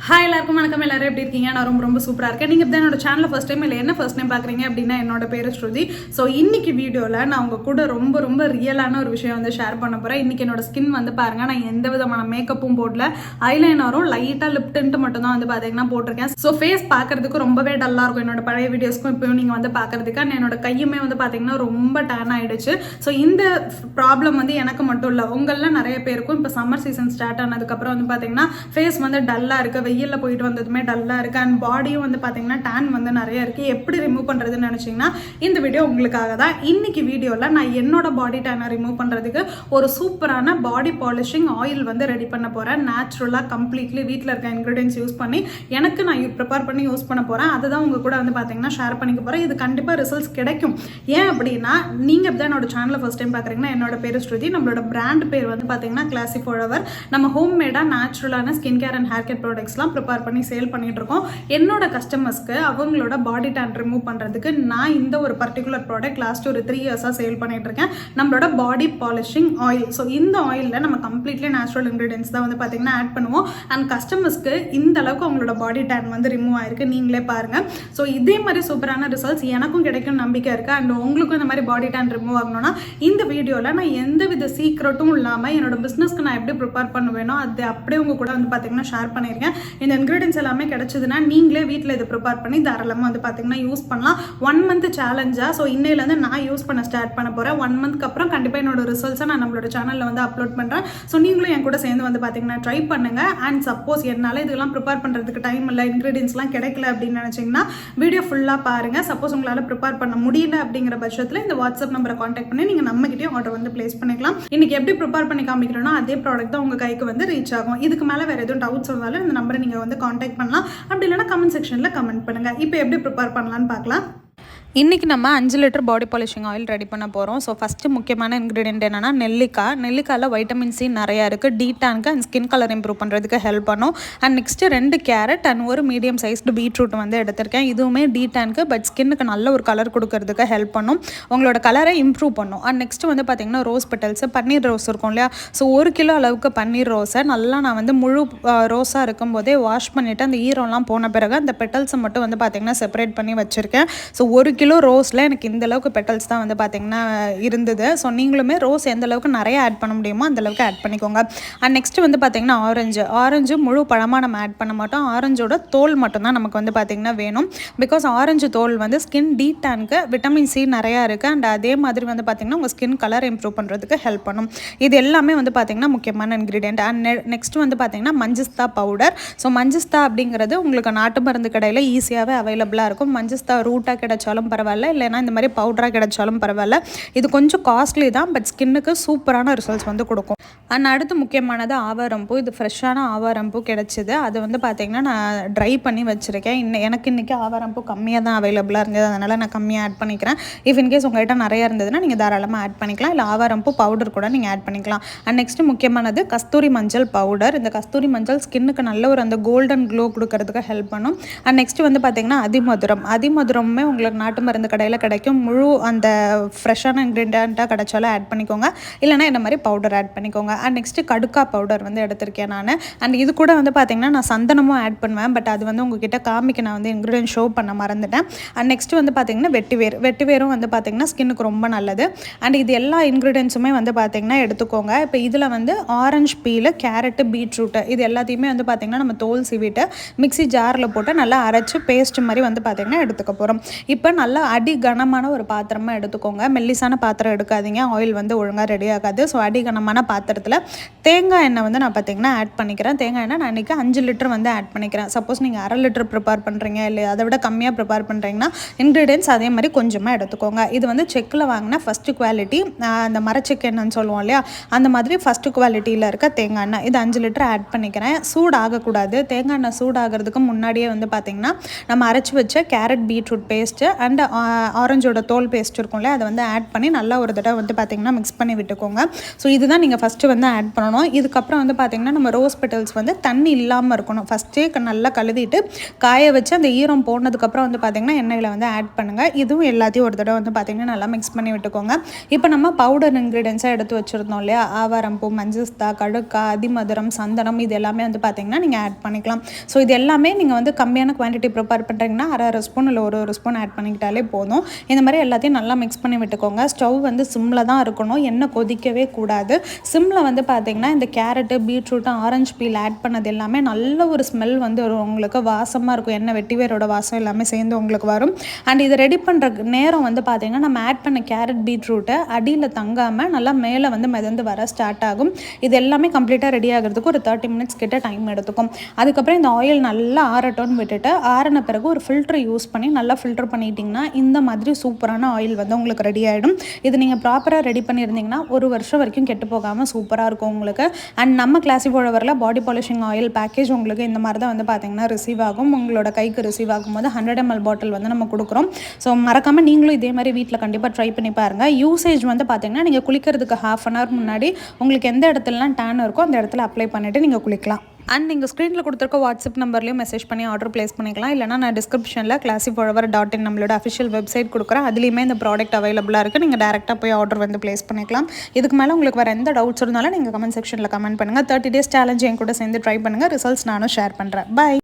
Hi எல்லாருக்கும் வணக்கம். எல்லாரும் எப்படி இருக்கீங்க? நான் ரொம்ப சூப்பராக இருக்கேன். நீங்கள் இப்போ என்னோட சேனலில் ஃபஸ்ட் டைம் இல்லை என்ன ஃபர்ஸ்ட் டைம் பார்க்குறீங்க அப்படின்னா என்னோட பேர் ஸ்ருதி. ஸோ இன்னைக்கு வீடியோவில் நான் உங்கள் கூட ரொம்ப ரியலான ஒரு விஷயம் வந்து ஷேர் பண்ண போகிறேன். இன்றைக்கி என்னோட ஸ்கின் வந்து பாருங்கள், நான் எந்த விதமான மேக்கப்பும் போடல, ஐலைனரும் லைட்டாக லிப் டிண்ட் மட்டும் தான் வந்து பார்த்தீங்கன்னா போட்டிருக்கேன். ஸோ ஃபேஸ் பார்க்கறதுக்கு ரொம்பவே டல்லாக இருக்கும். என்னோட பழைய வீடியோஸ்க்கும் இப்போயும் நீங்கள் வந்து பார்க்கறதுக்கு என்னோட கையுமே வந்து பார்த்தீங்கன்னா ரொம்ப டேன் ஆகிடுச்சு. ஸோ இந்த ப்ராப்ளம் வந்து எனக்கு மட்டும் இல்லை, உங்களில் நிறைய பேருக்கும் இப்போ சம்மர் சீசன் ஸ்டார்ட் ஆனதுக்கப்புறம் வந்து பார்த்தீங்கன்னா ஃபேஸ் வந்து டல்லாக இருக்குது, வெயிலில் போயிட்டு வந்ததுமே டல்லாக இருக்குது, அண்ட் பாடியும் வந்து பார்த்தீங்கன்னா டேன் வந்து நிறைய இருக்குது. எப்படி ரிமூவ் பண்ணுறதுன்னு நினச்சிங்கன்னா இந்த வீடியோ உங்களுக்காக தான். இன்னைக்கு வீடியோவில் நான் என்னோட பாடி டேனை ரிமூவ் பண்ணுறதுக்கு ஒரு சூப்பரான பாடி பாலிஷிங் ஆயில் வந்து ரெடி பண்ண போகிறேன். நேச்சுரலாக கம்ப்ளீட்லி வீட்டில் இருக்க இன்க்ரீடியன்ஸ் யூஸ் பண்ணி எனக்கு நான் ப்ரிப்பேர் பண்ணி யூஸ் பண்ண போகிறேன். அதை தான் உங்கள் கூட வந்து பார்த்தீங்கன்னா ஷேர் பண்ணிக்க போகிறேன். இது கண்டிப்பாக ரிசல்ட்ஸ் கிடைக்கும். ஏன் அப்படின்னா நீங்கள் இப்போ தான் என்னோட சேனலை ஃபஸ்ட் டைம் பார்க்குறீங்கன்னா என்னோட பேர் ஸ்ருதி. நம்மளோட பிராண்ட் பேர் வந்து பார்த்தீங்கன்னா கிளாசிக் ஃபாலோவர். நம்ம ஹோம் மேடாக நேச்சுரலான skin care and hair care ப்ராடக்ட்ஸ்லாம் ப்ரிப்பேர் பண்ணி சேல் பண்ணிட்டு இருக்கோம். என்னோட கஸ்டமர்ஸ்க்கு அவங்களோட பாடி டேன் ரிமூவ் பண்ணுறதுக்கு நான் இந்த ஒரு பர்டிகுலர் ப்ராடக்ட் லாஸ்ட் ஒரு 3 இயர்ஸாக சேல் பண்ணிட்டு இருக்கேன். நம்மளோட பாடி பாலிஷிங் ஆயில். ஸோ இந்த ஆயிலில் நம்ம கம்ப்ளீட்லி நேச்சுரல் இன்க்ரீடியன்ஸ் தான் வந்து பார்த்தீங்கன்னா ஆட் பண்ணுவோம். அண்ட் கஸ்டமர்ஸ்க்கு இந்த அளவுக்கு அவங்களோட பாடி டேன் வந்து ரிமூவ் ஆயிருக்கு. நீங்களே பாருங்கள். ஸோ இதே மாதிரி சூப்பரான ரிசல்ட்ஸ் எனக்கும் கிடைக்கும் நம்பிக்கை இருக்குது. அண்ட் உங்களுக்கும் இந்த மாதிரி பாடி டேன் ரிமூவ் ஆகணும்னா இந்த வீடியோவில் நான் எந்த வித சீக்ரெட்டும் இல்லாமல் என்னோட பிஸ்னஸ்க்கு நான் எப்படி ப்ரிப்பேர் பண்ணுவேனோ அது அப்படியே உங்க கூட வந்து பார்த்தீங்கன்னா ஷேர் பண்ணியிருக்கேன். இந்த இன்க்ரீடியன்ஸ் எல்லாமே கிடைச்சதுன்னா நீங்களே வீட்டில் இதை ப்ரிப்பேர் பண்ணி தாராளமாக வந்து பார்த்தீங்கன்னா யூஸ் பண்ணலாம். 1 மந்த் சேலஞ்சாக. ஸோ இன்னையிலேருந்து நான் யூஸ் பண்ண ஸ்டார்ட் பண்ண போகிறேன். 1 மந்த்க்கு அப்புறம் கண்டிப்பாக என்னோட ரிசல்ட்ஸை நான் நம்மளோட சேனலில் வந்து அப்லோட் பண்ணுறேன். ஸோ நீங்களும் என் கூட சேர்ந்து வந்து பார்த்தீங்கன்னா ட்ரை பண்ணுங்க. அண்ட் சப்போஸ் என்னால் இதெல்லாம் ப்ரிப்பேர் பண்ணுறதுக்கு டைம் இல்லை, இன்க்ரீடியன்ஸ்லாம் கிடைக்கல அப்படின்னு நினச்சிங்கன்னா வீடியோ ஃபுல்லாக பாருங்கள். சப்போஸ் உங்களால் ப்ரிப்பேர் பண்ண முடியல அப்படிங்கிற பட்சத்தில் இந்த வாட்ஸ்அப் நம்பரை கான்டாக்ட் பண்ணி நீங்கள் நம்மகிட்டயும் ஆர்டர் வந்து பிளேஸ் பண்ணிக்கலாம். இன்னைக்கு எப்படி ப்ரிப்பேர் பண்ணி காமிக்கிறோன்னா அதே ப்ராடக்ட் தான் உங்கள் கைக்கு வந்து ரீச் ஆகும். இதுக்கு மேலே வேறு எதுவும் டவுட்ஸ் இருந்தாலும் இந்த நம்பரை நீங்கள் வந்து கான்டாக்ட் பண்ணலாம். அப்படி இல்லைனா கமெண்ட் செக்ஷனில் கமெண்ட் பண்ணுங்கள். இப்போ எப்படி ப்ரிப்பேர் பண்ணலான்னு பார்க்கலாம். இன்றைக்கி நம்ம 5 லிட்டர் பாடி பாலிஷிங் ஆயில் ரெடி பண்ண போகிறோம். ஸோ ஃபஸ்ட்டு முக்கியமான இன்க்ரீடியன்ட் என்னென்னா நெல்லிக்காயில் வைட்டமின் சி நிறையா இருக்குது. டீடானுக்கு அண்ட் ஸ்கின் கலர் இம்ப்ரூவ் பண்ணுறதுக்கு ஹெல்ப் பண்ணும். அண்ட் நெக்ஸ்ட்டு 2 கேரட் அண்ட் ஒரு மீடியம் சைஸ்டு பீட்ரூட் வந்து எடுத்திருக்கேன். இதுவுமே டீடானுக்கு பட் ஸ்கின்னுக்கு நல்ல ஒரு கலர் கொடுக்கறதுக்கு ஹெல்ப் பண்ணும், உங்களோட கலரை இம்ப்ரூவ் பண்ணும். அண்ட் நெக்ஸ்ட்டு வந்து பார்த்திங்கன்னா ரோஸ் பெட்டல்ஸு, பன்னீர் ரோஸ் இருக்கும் இல்லையா? ஸோ 1 கிலோ அளவுக்கு பன்னீர் ரோஸை நல்லா நான் வந்து முழு ரோஸாக இருக்கும்போதே வாஷ் பண்ணிவிட்டு அந்த ஈரம்லாம் போன பிறகு அந்த பெட்டல்ஸை மட்டும் வந்து பார்த்திங்கன்னா செப்பரேட் பண்ணி வச்சுருக்கேன். ஸோ 1 கிலோ ரோஸில் எனக்கு இந்த அளவுக்கு பெட்டல்ஸ் தான் வந்து பார்த்திங்கன்னா இருந்தது. ஸோ நீங்களுமே ரோஸ் எந்த அளவுக்கு நிறைய ஆட் பண்ண முடியுமோ அந்தளவுக்கு ஆட் பண்ணிக்கோங்க. அண்ட் நெக்ஸ்ட்டு வந்து பார்த்திங்கன்னா ஆரஞ்சு முழு பழமாக நம்ம ஆட் பண்ண மாட்டோம். ஆரஞ்சோட தோல் மட்டும்தான் நமக்கு வந்து பார்த்திங்கன்னா வேணும். பிகாஸ் ஆரஞ்சு தோல் வந்து ஸ்கின் டீடானுக்கு விட்டமின் சி நிறையா இருக்குது. அண்ட் அதே மாதிரி வந்து பார்த்திங்கன்னா உங்கள் ஸ்கின் கலர் இம்ப்ரூவ் பண்ணுறதுக்கு ஹெல்ப் பண்ணும். இது எல்லாமே வந்து பார்த்திங்கன்னா முக்கியமான இன்க்ரீடியன்ட். அண்ட் நெக்ஸ்ட் வந்து பார்த்திங்கன்னா மஞ்சிஸ்தா பவுடர். ஸோ மஞ்சிஸ்தா அப்படிங்கிறது உங்களுக்கு நாட்டு மருந்து கடையில் ஈஸியாகவே அவைலபிளாக இருக்கும். மஞ்சிஸ்தா ரூட்டாக கிடைச்சாலும் பரவாயில்ல, இல்லைனா இந்த மாதிரி பவுடராக கிடைச்சாலும் பரவாயில்ல. இது கொஞ்சம் காஸ்ட்லி தான், பட் ஸ்கின்னுக்கு சூப்பரான ரிசல்ட்ஸ் வந்து கொடுக்கும். அண்ட் அடுத்து முக்கியமானது ஆவாரம்பூ. இது ஃப்ரெஷ்ஷான ஆவாரம்பூ கிடச்சிது. அது வந்து பார்த்திங்கன்னா நான் ட்ரை பண்ணி வச்சுருக்கேன். எனக்கு இன்றைக்கி ஆவாரம்பூ கம்மியாக தான் அவைலபிளாக இருந்தது, அதனால் நான் கம்மியாக ஆட் பண்ணிக்கிறேன். இஃப் இன்கேஸ் உங்கள்கிட்ட நிறையா இருந்ததுன்னா நீங்கள் தாராளமாக ஆட் பண்ணிக்கலாம், இல்லை ஆவாரம்பூ பவுடர் கூட நீங்கள் ஆட் பண்ணிக்கலாம். அண்ட் நெக்ஸ்ட்டு முக்கியமானது கஸ்தூரி மஞ்சள் பவுடர். இந்த கஸ்தூரி மஞ்சள் ஸ்கின்னுக்கு நல்ல ஒரு அந்த கோல்டன் க்ளோ கொடுக்கறதுக்கு ஹெல்ப் பண்ணும். அண்ட் நெக்ஸ்ட்டு வந்து பார்த்திங்கன்னா அதிமதுரமே உங்களுக்கு நாட்டு மருந்து கடையில் கிடைக்கும். முழு அந்த ஃப்ரெஷ்ஷான இன்க்ரீடியண்ட்டாக கிடைச்சாலும் ஆட் பண்ணிக்கோங்க, இல்லைனா இந்த மாதிரி பவுடர் ஆட் பண்ணிக்கோங்க. அண்ட் நெக்ஸ்ட்டு கடுக்கா பவுடர் வந்து எடுத்திருக்கேன் நான். அண்ட் இது கூட வந்து பார்த்திங்கன்னா நான் சந்தனமும் ஆட் பண்ணுவேன், பட் அது வந்து உங்ககிட்ட காமிக்க நான் வந்து இன்க்ரீடியன்ட் ஷோ பண்ண மறந்துட்டேன். அண்ட் நெக்ஸ்ட்டு வந்து பார்த்திங்கன்னா வெட்டிவேரும் வந்து பார்த்திங்கன்னா ஸ்கின்னுக்கு ரொம்ப நல்லது. அண்ட் இது எல்லா இன்க்ரீடியன்ஸுமே வந்து பார்த்திங்கன்னா எடுத்துக்கோங்க. இப்போ இதில் வந்து ஆரஞ்சு பீலு, கேரட்டு, பீட்ரூட்டு இது எல்லாத்தையுமே வந்து பார்த்திங்கன்னா நம்ம தோல் சீவிட்டு மிக்ஸி ஜாரில் போட்டு நல்லா அரைச்சி பேஸ்ட் மாதிரி வந்து பார்த்திங்கன்னா எடுத்துக்க போகிறோம். இப்போ நல்லா கனமான ஒரு பாத்திரமாக எடுத்துக்கோங்க. மெல்லிசான பாத்திரம் எடுக்காதீங்க, ஆயில் வந்து ஒழுங்காக ரெடி ஆகாது. ஸோ கனமான பாத்திரத்தில் தேங்காய் எண்ணெய் வந்து நான் பார்த்திங்கன்னா ஆட் பண்ணிக்கிறேன். தேங்காய் எண்ணெய் நான் இன்றைக்கி 5 லிட்டர் வந்து ஆட் பண்ணிக்கிறேன். சப்போஸ் நீங்கள் 1/2 லிட்டர் ப்ரிப்பேர் பண்ணுறீங்க, இல்லை அதை விட கம்மியாக ப்ரிப்பேர் பண்ணுறீங்கன்னா இன்க்ரீடியன்ஸ் அதே மாதிரி கொஞ்சமாக எடுத்துக்கோங்க. இது வந்து செக்கில் வாங்கின ஃபஸ்ட்டு குவாலிட்டி, அந்த மரச்செக்கு எண்ணெய்னு சொல்லுவோம் இல்லையா, அந்த மாதிரி ஃபஸ்ட்டு குவாலிட்டியில் இருக்க தேங்காய் எண்ணெய். இது 5 லிட்டர் ஆட் பண்ணிக்கிறேன். சூடாகக்கூடாது. தேங்காய் எண்ணெய் சூடாகிறதுக்கு முன்னாடியே வந்து பார்த்திங்கன்னா நம்ம அரைச்சி வச்ச carrot beetroot paste and and ஆரஞ்சோட தோல் பேஸ்ட் இருக்கும்ல அதை வந்து ஆட் பண்ணி நல்லா ஒரு தடவை வந்து பார்த்திங்கன்னா மிக்ஸ் பண்ணி விட்டுக்கோங்க. ஸோ இதுதான் நீங்கள் ஃபஸ்ட்டு வந்து ஆட் பண்ணணும். இதுக்கப்புறம் வந்து பார்த்திங்கன்னா நம்ம ரோஸ் பெட்டல்ஸ் வந்து தண்ணி இல்லாமல் இருக்கணும். ஃபஸ்ட்டே நல்லா கழுவிட்டு காய வச்சு அந்த ஈரம் போனதுக்கப்புறம் வந்து பார்த்திங்கன்னா எண்ணெயில் வந்து ஆட் பண்ணுங்கள். இதுவும் எல்லாத்தையும் ஒரு தடவை வந்து பார்த்திங்கன்னா நல்லா மிக்ஸ் பண்ணி விட்டுக்கோங்க. இப்போ நம்ம பவுடர் இன்க்ரீடியன்ஸாக எடுத்து வச்சுருந்தோம் இல்லையா, ஆவாரம்பூ, மஞ்சஸ்தா, கடுக்கா, அதிமதுரம், சந்தனம், இது எல்லாமே வந்து பார்த்திங்கன்னா நீங்கள் ஆட் பண்ணிக்கலாம். ஸோ இது எல்லாமே நீங்கள் வந்து கம்மியான குவான்டிட்டி ப்ரிப்பேர் பண்ணுறீங்கன்னா அரை ஸ்பூன் இல்லை ஒரு ஸ்பூன் ஆட் பண்ணிக்கிட்டாலே போதும். இந்த மாதிரி எல்லாத்தையும் நல்லா மிக்ஸ் பண்ணி விட்டுக்கோங்க. ஸ்டவ் வந்து சிம்மில் தான் இருக்கணும், எண்ணெய் கொதிக்கவே கூடாது. சிம்மில் வந்து பார்த்திங்கன்னா இந்த carrot, beetroot, orange peel add பண்ணது எல்லாமே நல்ல ஒரு ஸ்மெல் வந்து உங்களுக்கு வாசமாக இருக்கும். எண்ணெய் வெட்டிவேரோட வாசம் எல்லாமே சேர்ந்து உங்களுக்கு வரும். அண்ட் இதை ரெடி பண்ணுற நேரம் வந்து பார்த்திங்கன்னா நம்ம ஆட் பண்ண கேரட், பீட்ரூட்டை அடியில் தங்காமல் நல்லா மேலே வந்து மிதந்து வர ஸ்டார்ட் ஆகும். இது எல்லாமே கம்ப்ளீட்டாக ரெடி ஆகிறதுக்கு ஒரு 30 மினிட்ஸ் கிட்ட டைம் எடுத்துக்கும். அதுக்கப்புறம் இந்த ஆயில் நல்லா ஆறட்டோன்னு விட்டுட்டு ஆறின பிறகு ஒரு ஃபில்டர் யூஸ் பண்ணி நல்லா ஃபில்டர் பண்ணிட்டிங்கன்னா இந்த மாதிரி சூப்பரான ஆயில் வந்து உங்களுக்கு ரெடி ஆகிடும். இது நீங்கள் ப்ராப்பராக ரெடி பண்ணியிருந்தீங்கன்னா 1 வருஷம் வரைக்கும் கெட்டு போகாமல் சூப்பராக இருக்கும் உங்களுக்கு. அண்ட் நம்ம கிளாசிக் ஃப்ளவரில் பாடி பாலிஷிங் ஆயில் பேக்கேஜ் உங்களுக்கு இந்த மாதிரி தான் வந்து பார்த்திங்கன்னா ரிசீவ் ஆகும். உங்களோட கைக்கு ரிசீவ் ஆகும்போது 100 ml பாட்டில் வந்து நம்ம கொடுக்குறோம். ஸோ மறக்காமல் நீங்களும் இதே மாதிரி வீட்டில் கண்டிப்பாக ட்ரை பண்ணி பாருங்கள். யூசேஜ் வந்து பார்த்திங்கன்னா நீங்கள் குளிக்கிறதுக்கு 1/2 hour முன்னாடி உங்களுக்கு எந்த இடத்துலலாம் டேன் இருக்கோ அந்த இடத்துல அப்ளை பண்ணிவிட்டு நீங்கள் குளிக்கலாம். அண்ட் நீங்கள் ஸ்க்ரீனில் கொடுத்துருக்க வாட்ஸ்அப் நம்பர்லேயும் மெசேஜ் பண்ணி ஆர்டர் ப்ளேஸ் பண்ணிக்கலாம். இல்லைனா நான் டிஸ்கிரிப்ஷனில் classicforever.in நம்மளோட அஃபிஷியல் வெப்சைட் கொடுக்குறேன். அதுலேயுமே இந்த ப்ராடக்ட் அவைலபிளாக இருக்குது. நீங்கள் டேரெக்டாக போய் ஆர்டர் வந்து ப்ளேஸ் பண்ணிக்கலாம். இதுக்கு மேலே உங்களுக்கு வேறு எந்த டவுட்ஸ் இருந்தாலும் நீங்கள் கமெண்ட் செக்ஷனில் கமெண்ட் பண்ணுங்கள். 30 days சேலஞ்ச் என் கூட சேர்ந்து ட்ரை பண்ணுங்கள். ரிசல்ட்ஸ் நானும் ஷேர் பண்ணுறேன். பை.